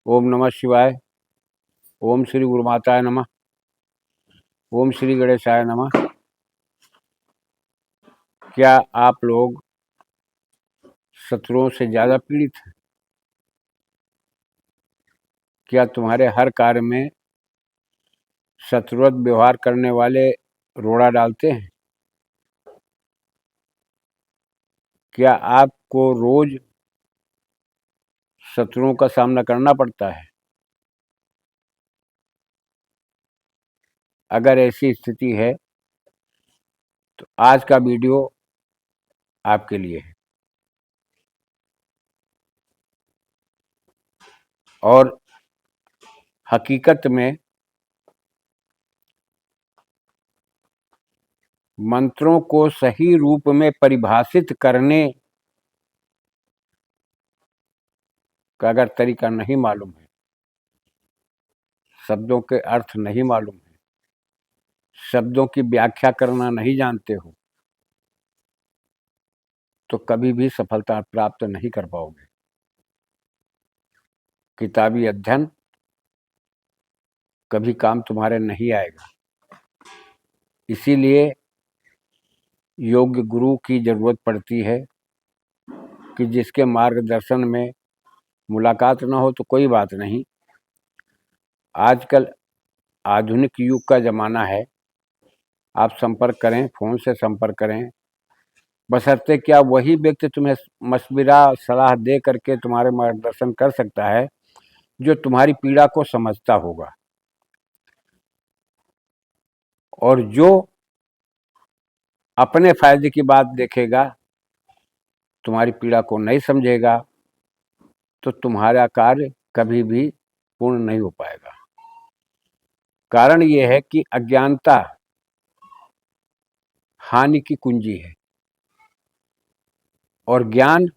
ओम नमः शिवाय। ओम श्री गुरुमाताय नमः। ओम श्री गणेशाय नमः। क्या आप लोग शत्रुओं से ज़्यादा पीड़ित हैं? क्या तुम्हारे हर कार्य में शत्रुवत व्यवहार करने वाले रोड़ा डालते हैं? क्या आपको रोज शत्रुओं का सामना करना पड़ता है? अगर ऐसी स्थिति है तो आज का वीडियो आपके लिए है। और हकीकत में मंत्रों को सही रूप में परिभाषित करने का अगर तरीका नहीं मालूम है, शब्दों के अर्थ नहीं मालूम है, शब्दों की व्याख्या करना नहीं जानते हो, तो कभी भी सफलता प्राप्त नहीं कर पाओगे। किताबी अध्ययन कभी काम तुम्हारे नहीं आएगा। इसीलिए योग्य गुरु की जरूरत पड़ती है कि जिसके मार्गदर्शन में मुलाकात ना हो तो कोई बात नहीं। आजकल आधुनिक युग का ज़माना है। आप संपर्क करें, फ़ोन से संपर्क करें, बशर्ते क्या वही व्यक्ति तुम्हें मशविरा सलाह दे करके तुम्हारे मार्गदर्शन कर सकता है जो तुम्हारी पीड़ा को समझता होगा, और जो अपने फायदे की बात देखेगा, तुम्हारी पीड़ा को नहीं समझेगा, तो तुम्हारा कार्य कभी भी पूर्ण नहीं हो पाएगा। कारण यह है कि अज्ञानता हानि की कुंजी है और ज्ञान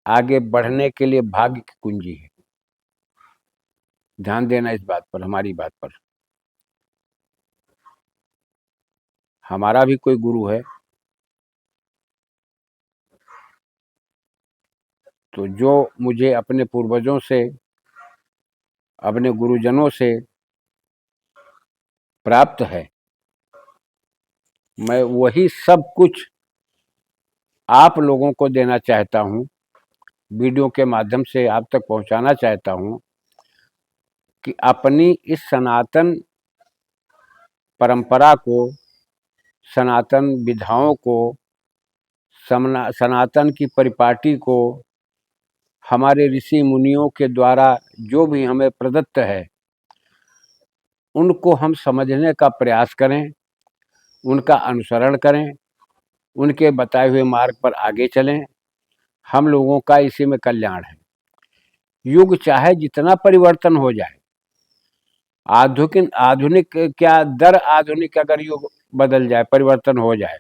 आगे बढ़ने के लिए भाग्य की कुंजी है। ध्यान देना इस बात पर, हमारी बात पर। हमारा भी कोई गुरु है, तो जो मुझे अपने पूर्वजों से, अपने गुरुजनों से प्राप्त है, मैं वही सब कुछ आप लोगों को देना चाहता हूँ, वीडियो के माध्यम से आप तक पहुँचाना चाहता हूँ कि अपनी इस सनातन परंपरा को, सनातन विधाओं को, सनातन की परिपाटी को, हमारे ऋषि मुनियों के द्वारा जो भी हमें प्रदत्त है, उनको हम समझने का प्रयास करें, उनका अनुसरण करें, उनके बताए हुए मार्ग पर आगे चलें। हम लोगों का इसी में कल्याण है। युग चाहे जितना परिवर्तन हो जाए, आधुनिक क्या दर आधुनिक अगर युग बदल जाए, परिवर्तन हो जाए,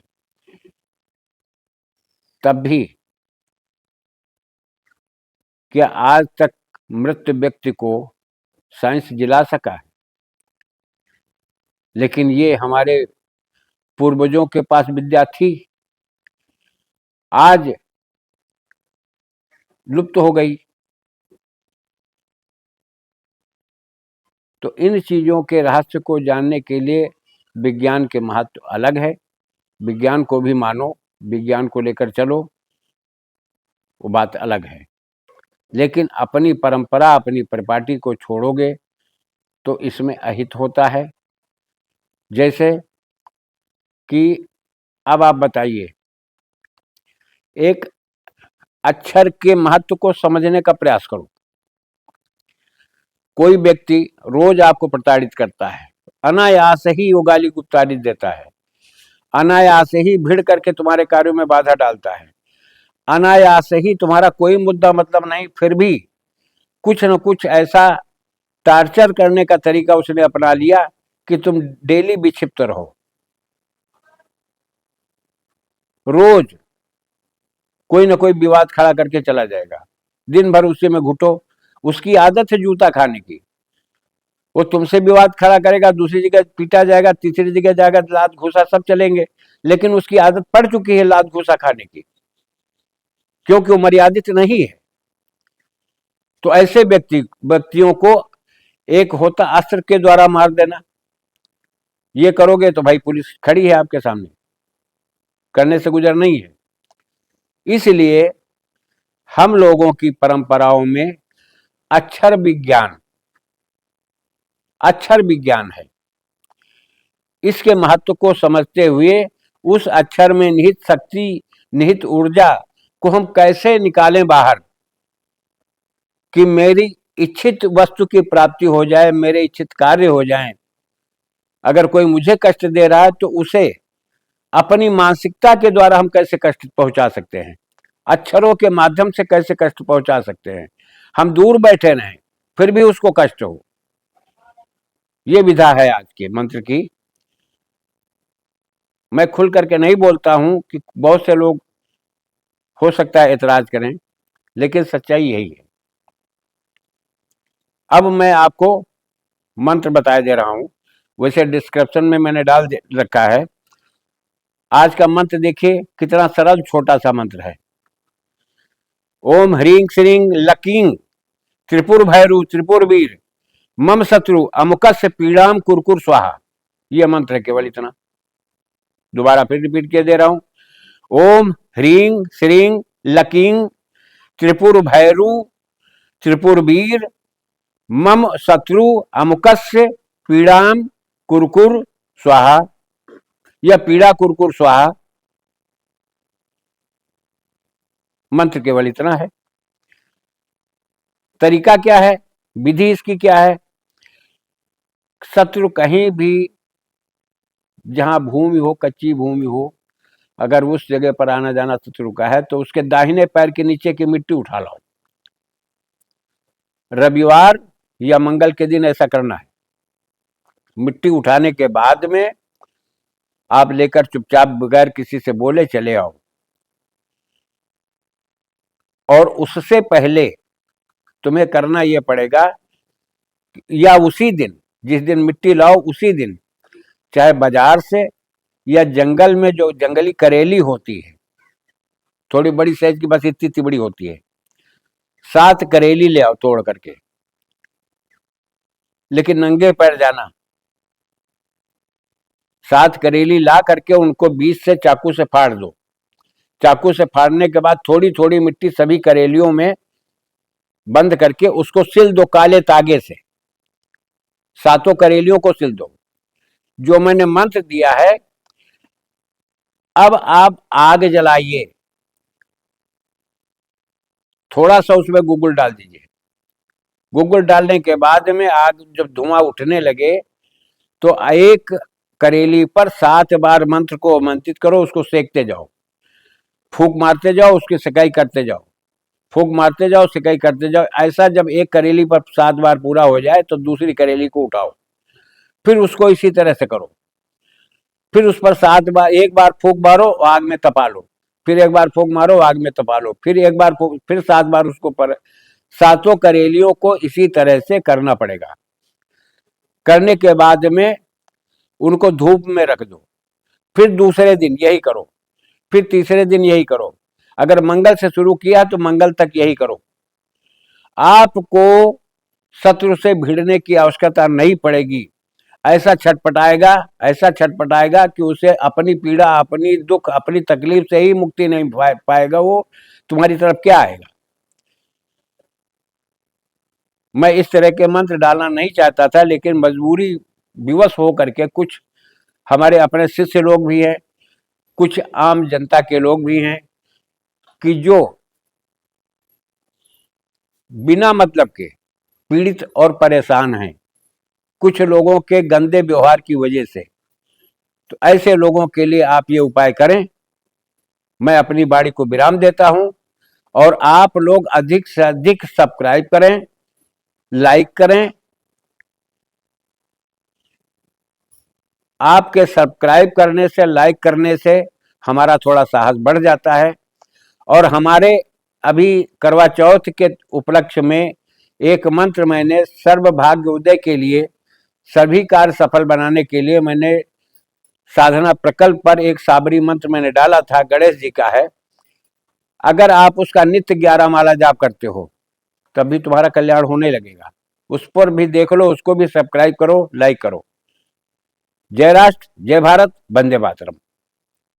तब भी क्या आज तक मृत व्यक्ति को साइंस जिला सका है? लेकिन ये हमारे पूर्वजों के पास विद्या थी, आज लुप्त हो गई। तो इन चीज़ों के रहस्य को जानने के लिए विज्ञान के महत्व अलग है। विज्ञान को भी मानो, विज्ञान को लेकर चलो, वो बात अलग है। लेकिन अपनी परंपरा, अपनी परिपाटी को छोड़ोगे तो इसमें अहित होता है। जैसे कि अब आप बताइए, एक अक्षर के महत्व को समझने का प्रयास करो। कोई व्यक्ति रोज आपको प्रताड़ित करता है, अनायास ही वो गाली गुप्तारी देता है, अनायास ही भिड़ करके तुम्हारे कार्यों में बाधा डालता है, अनायास ही तुम्हारा कोई मुद्दा मतलब नहीं, फिर भी कुछ न कुछ ऐसा टार्चर करने का तरीका उसने अपना लिया कि तुम डेली विक्षिप्त रहो। रोज कोई न कोई विवाद खड़ा करके चला जाएगा, दिन भर उसी में घुटो। उसकी आदत है जूता खाने की। वो तुमसे विवाद खड़ा करेगा, दूसरी जगह पीटा जाएगा, तीसरी जगह जाएगा, लात घूसा सब चलेंगे, लेकिन उसकी आदत पड़ चुकी है लात घूसा खाने की, क्योंकि वो मर्यादित नहीं है। तो ऐसे व्यक्तियों को एक होता अस्त्र के द्वारा मार देना, ये करोगे तो भाई पुलिस खड़ी है आपके सामने, करने से गुजर नहीं है। इसलिए हम लोगों की परंपराओं में अक्षर विज्ञान है। इसके महत्व को समझते हुए उस अक्षर में निहित शक्ति, निहित ऊर्जा को हम कैसे निकालें बाहर, कि मेरी इच्छित वस्तु की प्राप्ति हो जाए, मेरे इच्छित कार्य हो जाएं। अगर कोई मुझे कष्ट दे रहा है तो उसे अपनी मानसिकता के द्वारा हम कैसे कष्ट पहुंचा सकते हैं, अक्षरों के माध्यम से कैसे कष्ट पहुंचा सकते हैं। हम दूर बैठे रहें फिर भी उसको कष्ट हो, ये विधा है आज के मंत्र की। मैं खुल करके नहीं बोलता हूं कि बहुत से लोग हो सकता है एतराज करें, लेकिन सच्चाई यही है। अब मैं आपको मंत्र बताए दे रहा हूं, वैसे डिस्क्रिप्शन में मैंने डाल रखा है। आज का मंत्र देखिए कितना सरल छोटा सा मंत्र है। ओम ह्रीं श्रीं लकीं त्रिपुर भैरू त्रिपुर वीर मम शत्रु अमुकस्य पीड़ाम कुरकुर स्वाहा। यह मंत्र है, केवल इतना। दोबारा फिर रिपीट किए दे रहा हूं। ओम ह्रीं श्रीं लकीं त्रिपुर भैरू त्रिपुर वीर मम शत्रु अमुकस्य पीड़ाम कुरकुर स्वाहा। यह पीड़ा कुरकुर स्वाहा मंत्र केवल इतना है। तरीका क्या है, विधि इसकी क्या है? शत्रु कहीं भी जहां भूमि हो, कच्ची भूमि हो, अगर उस जगह पर आना जाना शत्रु का है तो उसके दाहिने पैर के नीचे की मिट्टी उठा लाओ। रविवार या मंगल के दिन ऐसा करना है। मिट्टी उठाने के बाद में आप लेकर चुपचाप बगैर किसी से बोले चले आओ, और उससे पहले तुम्हें करना यह पड़ेगा, या उसी दिन जिस दिन मिट्टी लाओ उसी दिन, चाहे बाजार से या जंगल में जो जंगली करेली होती है, थोड़ी बड़ी साइज की, बस इतनी बड़ी होती है, 7 करेली ले आओ तोड़ करके, लेकिन नंगे पैर जाना। 7 करेली ला करके उनको बीच से चाकू से फाड़ दो। चाकू से फाड़ने के बाद थोड़ी थोड़ी मिट्टी सभी करेलियों में बंद करके उसको सिल दो काले तागे से। 7 करेलियों को सिल दो। जो मैंने मंत्र दिया है, अब आप आग जलाइए, थोड़ा सा उसमें गुग्गुल डाल दीजिए। गुग्गुल डालने के बाद में आग जब धुआं उठने लगे तो एक करेली पर 7 बार मंत्र को मंत्रित करो, उसको सेकते जाओ, फूंक मारते जाओ, उसकी सिकाई करते जाओ, फूंक मारते जाओ, सिकाई करते जाओ। ऐसा जब एक करेली पर 7 बार पूरा हो जाए तो दूसरी करेली को उठाओ, फिर उसको इसी तरह से करो। फिर उस पर 7 बार, एक बार फूंक मारो आग में तपा लो, फिर एक बार फूंक मारो आग में तपा लो, फिर एक बार फिर 7 बार उसको पर। 7 करेलियों को इसी तरह से करना पड़ेगा। करने के बाद में उनको धूप में रख दो, फिर दूसरे दिन यही करो, फिर तीसरे दिन यही करो। अगर मंगल से शुरू किया तो मंगल तक यही करो। आपको शत्रु से भिड़ने की आवश्यकता नहीं पड़ेगी। ऐसा छटपटाएगा कि उसे अपनी पीड़ा, अपनी दुख, अपनी तकलीफ से ही मुक्ति नहीं पाएगा, वो तुम्हारी तरफ क्या आएगा। मैं इस तरह के मंत्र डालना नहीं चाहता था, लेकिन मजबूरी विवश हो करके कुछ हमारे अपने शिष्य लोग भी हैं, कुछ आम जनता के लोग भी हैं कि जो बिना मतलब के पीड़ित और परेशान हैं, कुछ लोगों के गंदे व्यवहार की वजह से। तो ऐसे लोगों के लिए आप ये उपाय करें। मैं अपनी बाणी को विराम देता हूं, और आप लोग अधिक से अधिक सब्सक्राइब करें, लाइक करें। आपके सब्सक्राइब करने से, लाइक करने से हमारा थोड़ा साहस बढ़ जाता है। और हमारे अभी करवा चौथ के उपलक्ष्य में एक मंत्र मैंने सर्वभाग्य उदय के लिए, सभी कार्य सफल बनाने के लिए मैंने साधना प्रकल्प पर एक साबरी मंत्र मैंने डाला था, गणेश जी का है। अगर आप उसका नित्य 11 माला जाप करते हो तभी तुम्हारा कल्याण होने लगेगा। उस पर भी देख लो, उसको भी सब्सक्राइब करो, लाइक करो। जय राष्ट्र, जय भारत, वंदे मातरम।